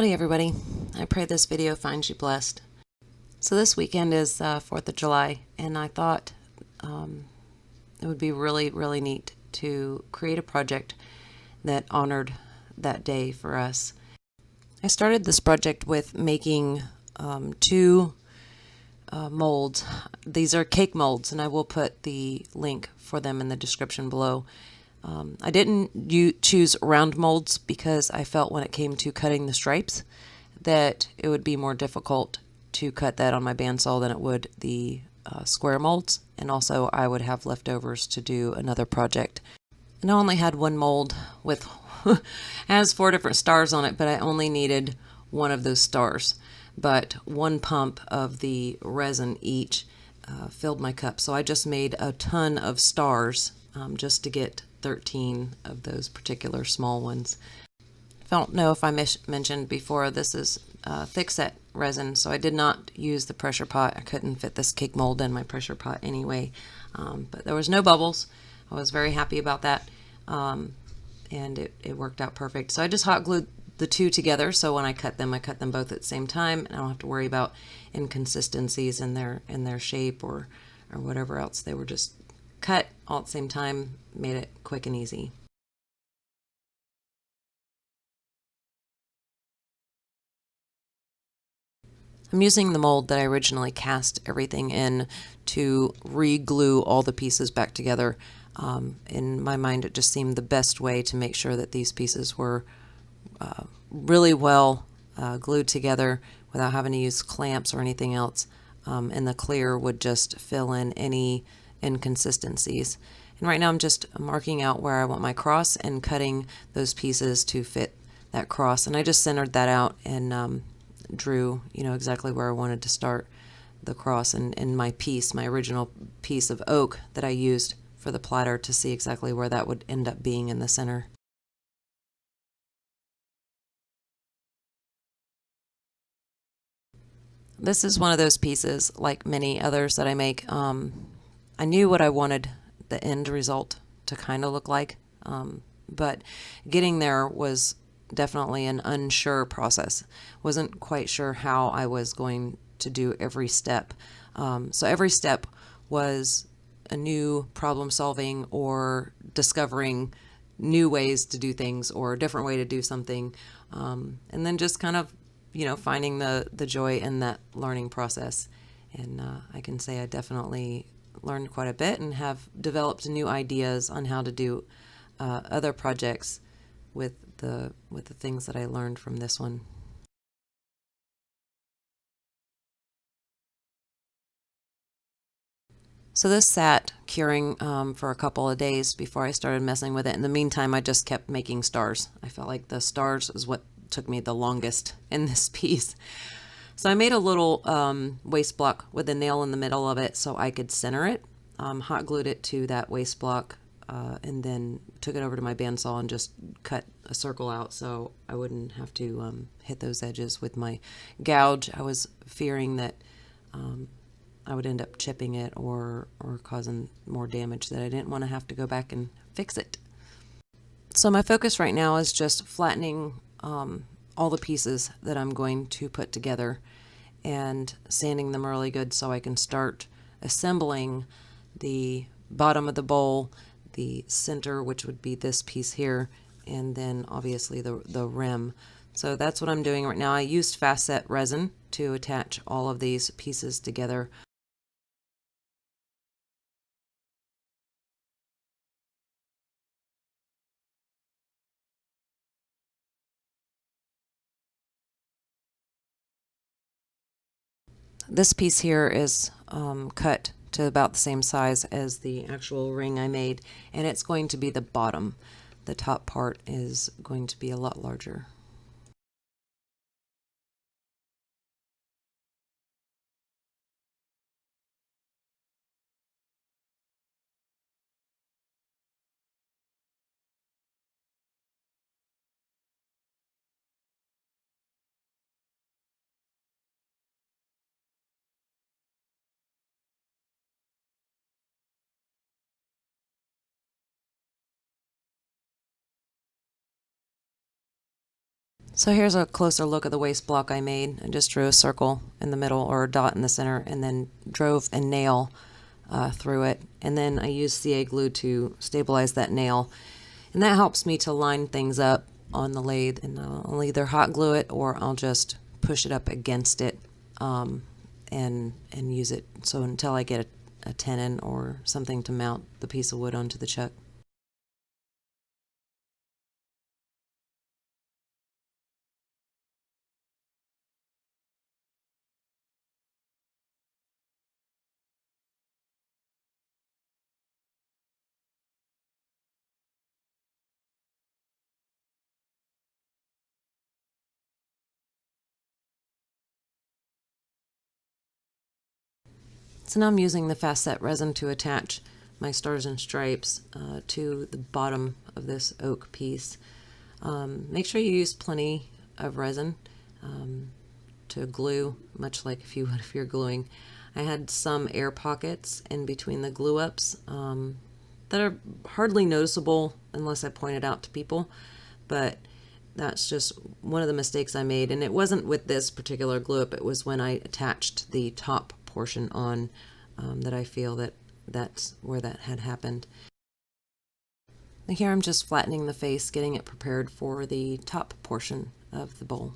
Howdy everybody. I pray this video finds you blessed. So this weekend is 4th of July, and I thought it would be really neat to create a project that honored that day for us. I started this project with making two molds. These are cake molds, and I will put the link for them in the description below. I didn't choose round molds because I felt when it came to cutting the stripes that it would be more difficult to cut that on my bandsaw than it would the square molds, and also I would have leftovers to do another project. And I only had one mold with has 4 different stars on it, but I only needed one of those stars. But one pump of the resin each filled my cup, so I just made a ton of stars just to get 13 of those particular small ones. I don't know if I mentioned before, this is thickset resin, so I did not use the pressure pot. I couldn't fit this cake mold in my pressure pot anyway, but there was no bubbles. I was very happy about that, and it worked out perfect. So I just hot glued the two together, so when I cut them both at the same time, and I don't have to worry about inconsistencies in their shape or whatever else. They were just cut all at the same time, made it quick and easy. I'm using the mold that I originally cast everything in to re-glue all the pieces back together. In my mind, it just seemed the best way to make sure that these pieces were really well glued together without having to use clamps or anything else, and the clear would just fill in any inconsistencies. And right now I'm just marking out where I want my cross and cutting those pieces to fit that cross, and I just centered that out and drew exactly where I wanted to start the cross, and my original piece of oak that I used for the platter to see exactly where that would end up being in the center. This is one of those pieces, like many others that I make. I knew what I wanted the end result to kind of look like, but getting there was definitely an unsure process. Wasn't quite sure how I was going to do every step. So every step was a new problem solving or discovering new ways to do things or a different way to do something, and then just kind of finding the joy in that learning process. And I can say I definitely learned quite a bit and have developed new ideas on how to do other projects with the things that I learned from this one. So this sat curing for a couple of days before I started messing with it. In the meantime, I just kept making stars. I felt like the stars is what took me the longest in this piece. So I made a little waste block with a nail in the middle of it so I could center it. Hot glued it to that waste block, and then took it over to my bandsaw and just cut a circle out so I wouldn't have to hit those edges with my gouge. I was fearing that I would end up chipping it or causing more damage, that I didn't want to have to go back and fix it. So my focus right now is just flattening all the pieces that I'm going to put together and sanding them really good so I can start assembling the bottom of the bowl, the center, which would be this piece here, and then obviously the rim. So that's what I'm doing right now. I used fast set resin to attach all of these pieces together. This piece here is cut to about the same size as the actual ring I made, and it's going to be the bottom. The top part is going to be a lot larger. So here's a closer look at the waste block I made. I just drew a circle in the middle or a dot in the center and then drove a nail through it. And then I used CA glue to stabilize that nail. And that helps me to line things up on the lathe. And I'll either hot glue it or I'll just push it up against it and use it. So until I get a tenon or something to mount the piece of wood onto the chuck. So now I'm using the fast set resin to attach my stars and stripes to the bottom of this oak piece. Make sure you use plenty of resin to glue, much like if you would if you're gluing. I had some air pockets in between the glue ups that are hardly noticeable unless I point it out to people, but that's just one of the mistakes I made. And it wasn't with this particular glue up, it was when I attached the top portion on that I feel that that's where that had happened. And here I'm just flattening the face, getting it prepared for the top portion of the bowl.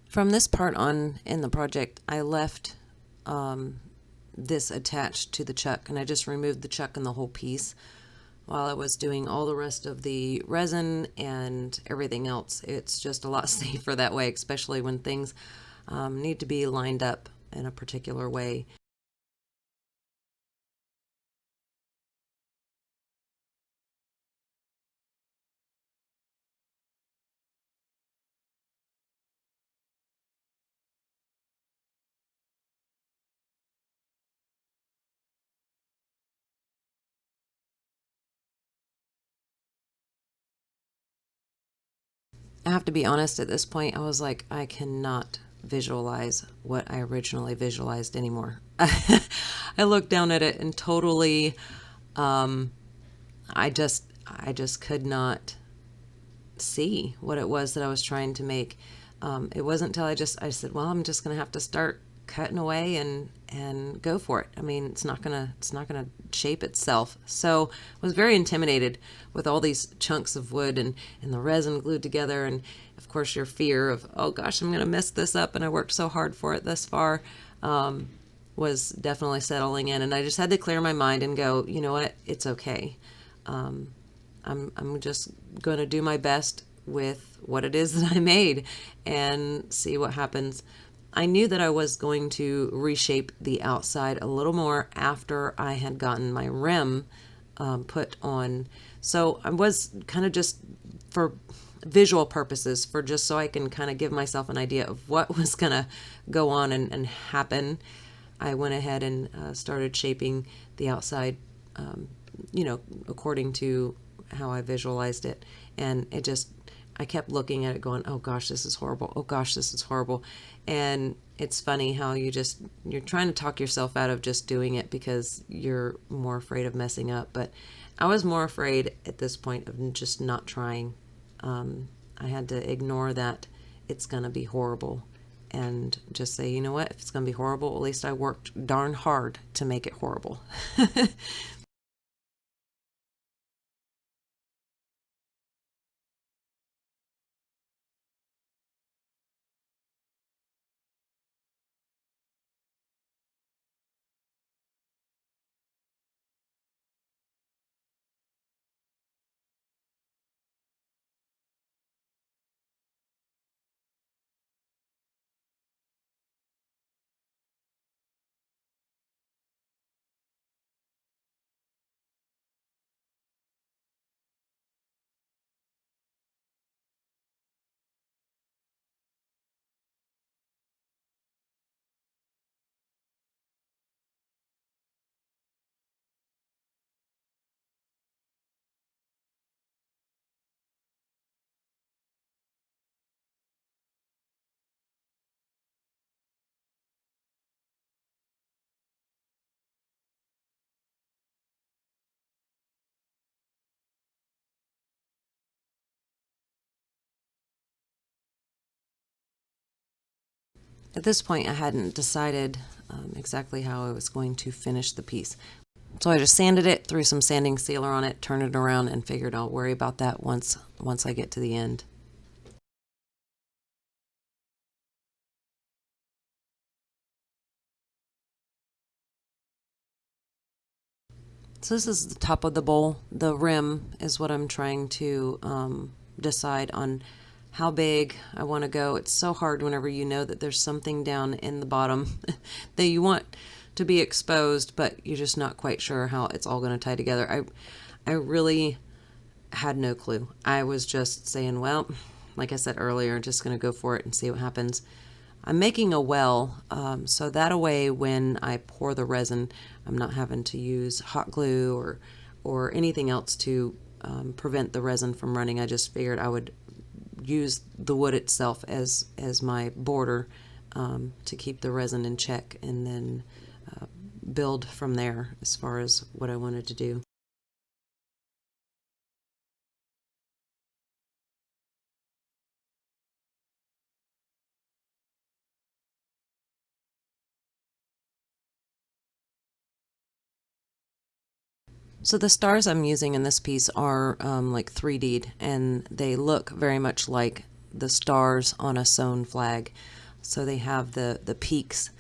From this part on in the project, I left this attached to the chuck, and I just removed the chuck and the whole piece while I was doing all the rest of the resin and everything else. It's just a lot safer that way, especially when things need to be lined up in a particular way. I have to be honest, at this point, I was like, I cannot visualize what I originally visualized anymore. I looked down at it and totally, I just could not see what it was that I was trying to make. It wasn't until I said, well, I'm just going to have to start cutting away and go for it. I mean, it's not gonna shape itself. So I was very intimidated with all these chunks of wood and the resin glued together, and of course your fear of, oh gosh, I'm gonna mess this up, and I worked so hard for it thus far, was definitely settling in. And I just had to clear my mind and go, you know what, it's okay. I'm just going to do my best with what it is that I made and see what happens. I knew that I was going to reshape the outside a little more after I had gotten my rim put on. So I was kind of just for visual purposes, for just so I can kind of give myself an idea of what was going to go on and happen. I went ahead and started shaping the outside, according to how I visualized it. And I kept looking at it going, oh gosh, this is horrible. Oh gosh, this is horrible. And it's funny how you're trying to talk yourself out of just doing it because you're more afraid of messing up. But I was more afraid at this point of just not trying. I had to ignore that it's going to be horrible and just say, you know what, if it's going to be horrible, at least I worked darn hard to make it horrible. At this point, I hadn't decided exactly how I was going to finish the piece. So I just sanded it, threw some sanding sealer on it, turned it around, and figured I'll worry about that once I get to the end. So this is the top of the bowl. The rim is what I'm trying to decide on how big I want to go. It's so hard whenever you know that there's something down in the bottom that you want to be exposed, but you're just not quite sure how it's all going to tie together. I really had no clue. I was just saying, well, like I said earlier, just going to go for it and see what happens. I'm making a well, so that way when I pour the resin, I'm not having to use hot glue or anything else to prevent the resin from running. I just figured I would use the wood itself as my border to keep the resin in check, and then build from there as far as what I wanted to do. So the stars I'm using in this piece are like 3D'd, and they look very much like the stars on a sewn flag. So they have the peaks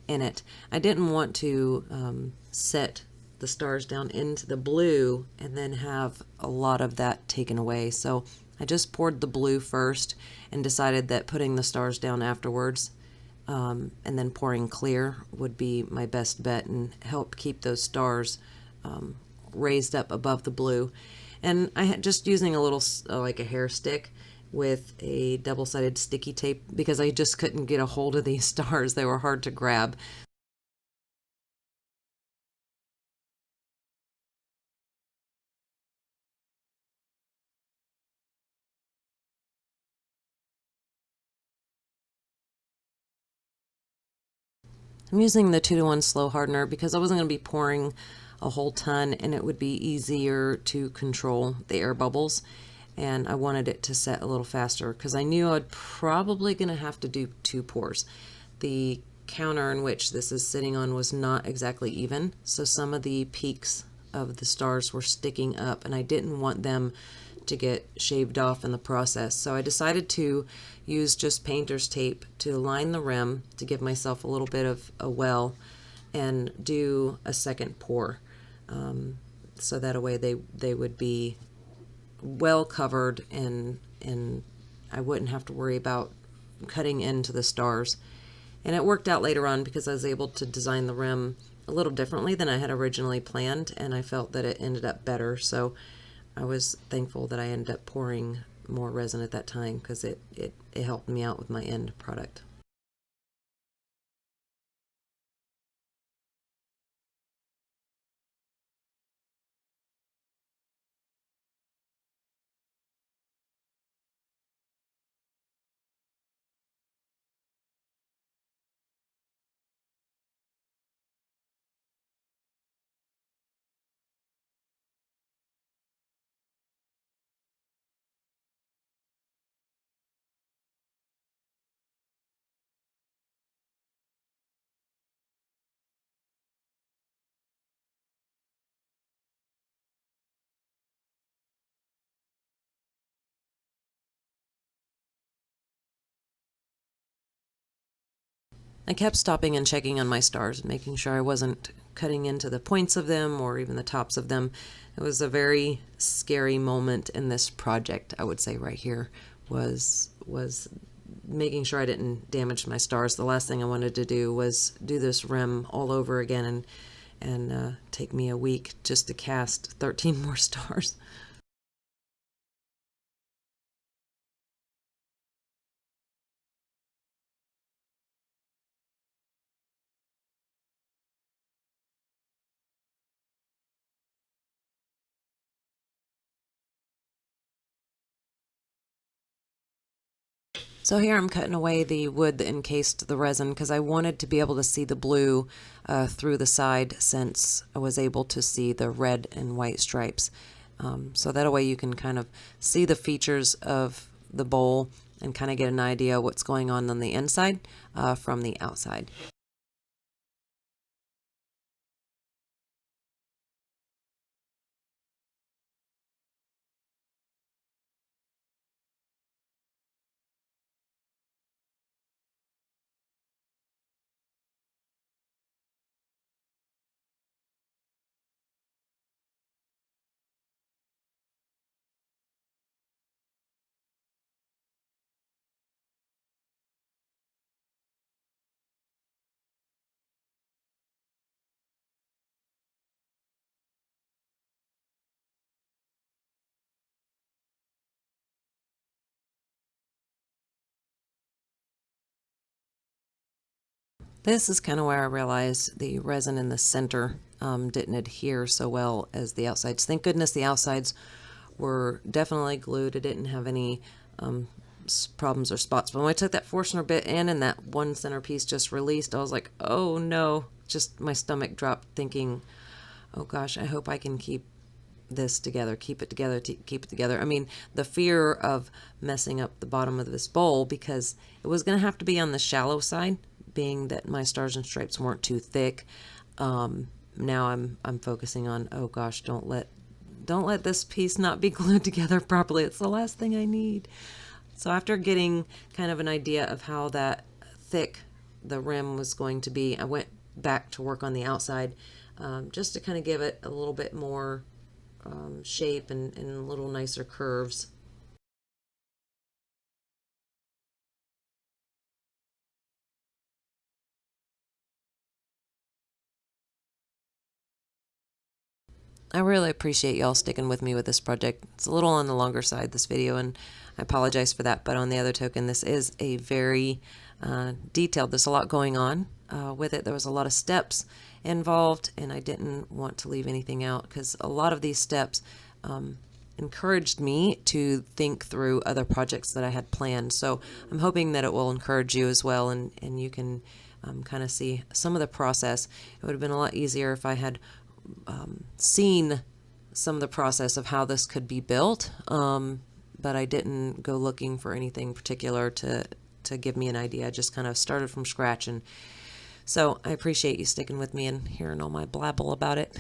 in it. I didn't want to set the stars down into the blue and then have a lot of that taken away. So I just poured the blue first and decided that putting the stars down afterwards and then pouring clear would be my best bet and help keep those stars raised up above the blue. And I had just using a little like a hair stick with a double-sided sticky tape because I just couldn't get a hold of these stars. They were hard to grab. I'm using the 2-to-1 slow hardener because I wasn't going to be pouring a whole ton, and it would be easier to control the air bubbles, and I wanted it to set a little faster because I knew I'd probably going to have to do 2 pours. The counter in which this is sitting on was not exactly even, so some of the peaks of the stars were sticking up, and I didn't want them to get shaved off in the process. So I decided to use just painter's tape to line the rim to give myself a little bit of a well and do a second pour. So that way they would be well covered, and I wouldn't have to worry about cutting into the stars. And it worked out later on because I was able to design the rim a little differently than I had originally planned, and I felt that it ended up better. So I was thankful that I ended up pouring more resin at that time because it helped me out with my end product. I kept stopping and checking on my stars, making sure I wasn't cutting into the points of them or even the tops of them. It was a very scary moment in this project, I would say right here, was making sure I didn't damage my stars. The last thing I wanted to do was do this rim all over again and take me a week just to cast 13 more stars. So here I'm cutting away the wood that encased the resin because I wanted to be able to see the blue through the side, since I was able to see the red and white stripes. So that way you can kind of see the features of the bowl and kind of get an idea what's going on the inside from the outside. This is kind of where I realized the resin in the center didn't adhere so well as the outsides. Thank goodness the outsides were definitely glued. It didn't have any problems or spots. But when I took that Forstner bit in and that one centerpiece just released, I was like, oh no. Just my stomach dropped thinking, oh gosh, I hope I can keep this together, keep it together, keep it together. I mean, the fear of messing up the bottom of this bowl, because it was going to have to be on the shallow side, being that my stars and stripes weren't too thick. Now I'm focusing on, oh gosh, don't let this piece not be glued together properly. It's the last thing I need. So after getting kind of an idea of how that thick the rim was going to be, I went back to work on the outside just to kind of give it a little bit more shape and a little nicer curves. I really appreciate y'all sticking with me with this project. It's a little on the longer side, this video, and I apologize for that, but on the other token, this is a very detailed, there's a lot going on with it. There was a lot of steps involved, and I didn't want to leave anything out because a lot of these steps encouraged me to think through other projects that I had planned. So I'm hoping that it will encourage you as well, and you can kind of see some of the process. It would have been a lot easier if I had seen some of the process of how this could be built, but I didn't go looking for anything particular to give me an idea. I just kind of started from scratch, and so I appreciate you sticking with me and hearing all my blabble about it.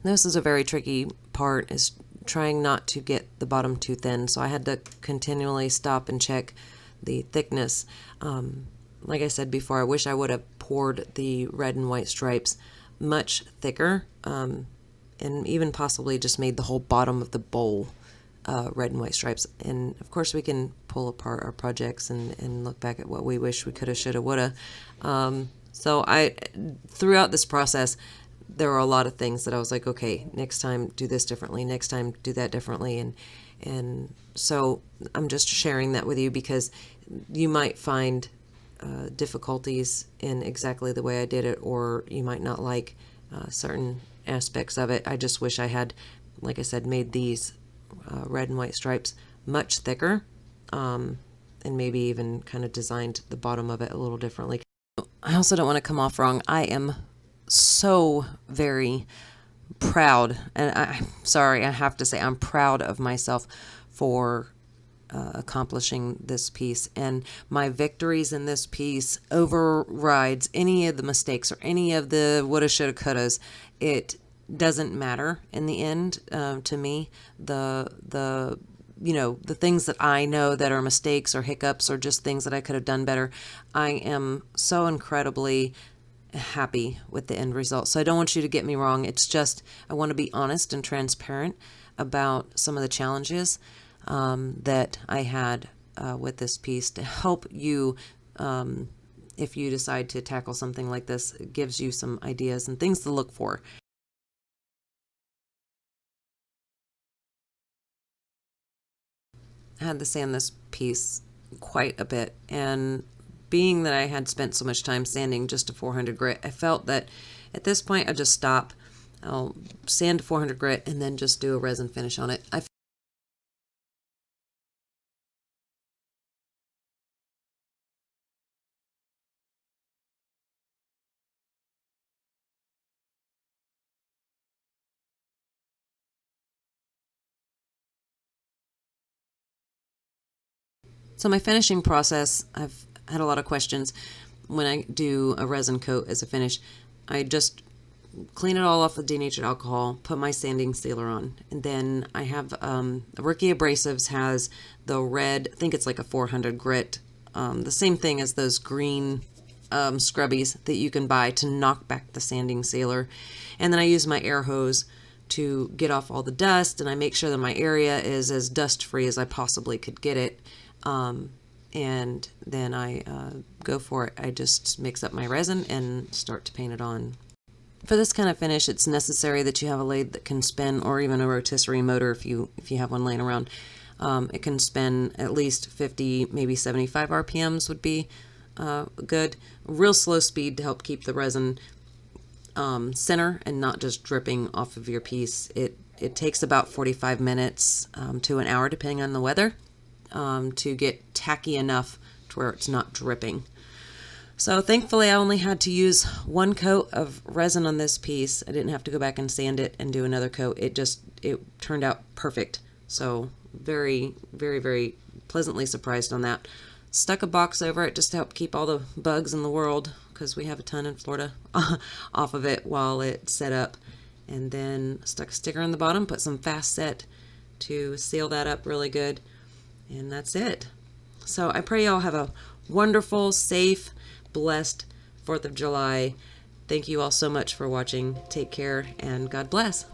This is a very tricky part, is trying not to get the bottom too thin, so I had to continually stop and check the thickness. Like I said before, I wish I would have poured the red and white stripes much thicker, and even possibly just made the whole bottom of the bowl red and white stripes. And of course we can pull apart our projects and look back at what we wish we could have, should have, would have. So throughout this process, there were a lot of things that I was like, okay, next time do this differently, next time do that differently, and so I'm just sharing that with you because you might find difficulties in exactly the way I did it, or you might not like certain aspects of it. I just wish I had, like I said, made these red and white stripes much thicker, and maybe even kind of designed the bottom of it a little differently. I also don't want to come off wrong. I am so very proud, and I'm sorry, I have to say I'm proud of myself for accomplishing this piece, and my victories in this piece overrides any of the mistakes or any of the woulda, shoulda, couldas. It doesn't matter in the end to me. The you know, the things that I know that are mistakes or hiccups or just things that I could have done better, I am so incredibly happy with the end result. So I don't want you to get me wrong. It's just I want to be honest and transparent about some of the challenges that I had with this piece to help you if you decide to tackle something like this. It gives you some ideas and things to look for. I had to sand this piece quite a bit, and being that I had spent so much time sanding just to 400 grit, I felt that at this point I'd just stop. I'll sand to 400 grit and then just do a resin finish on it. So my finishing process, I've had a lot of questions. When I do a resin coat as a finish, I just clean it all off with denatured alcohol, put my sanding sealer on, and then I have Rookie Abrasives has the red, I think it's like a 400 grit, the same thing as those green scrubbies that you can buy to knock back the sanding sealer. And then I use my air hose to get off all the dust, and I make sure that my area is as dust free as I possibly could get it. And then I go for it. I just mix up my resin and start to paint it on. For this kind of finish, it's necessary that you have a lathe that can spin, or even a rotisserie motor if you have one laying around. It can spin at least 50, maybe 75 RPMs would be good. Real slow speed to help keep the resin center and not just dripping off of your piece. It takes about 45 minutes to an hour, depending on the weather, to get tacky enough to where it's not dripping. So thankfully I only had to use one coat of resin on this piece. I didn't have to go back and sand it and do another coat. It turned out perfect. So very, very, very pleasantly surprised on that. Stuck a box over it just to help keep all the bugs in the world, because we have a ton in Florida, off of it while it's set up. And then stuck a sticker on the bottom, put some fast set to seal that up really good. And that's it. So I pray y'all have a wonderful, safe, blessed 4th of July. Thank you all so much for watching. Take care and God bless.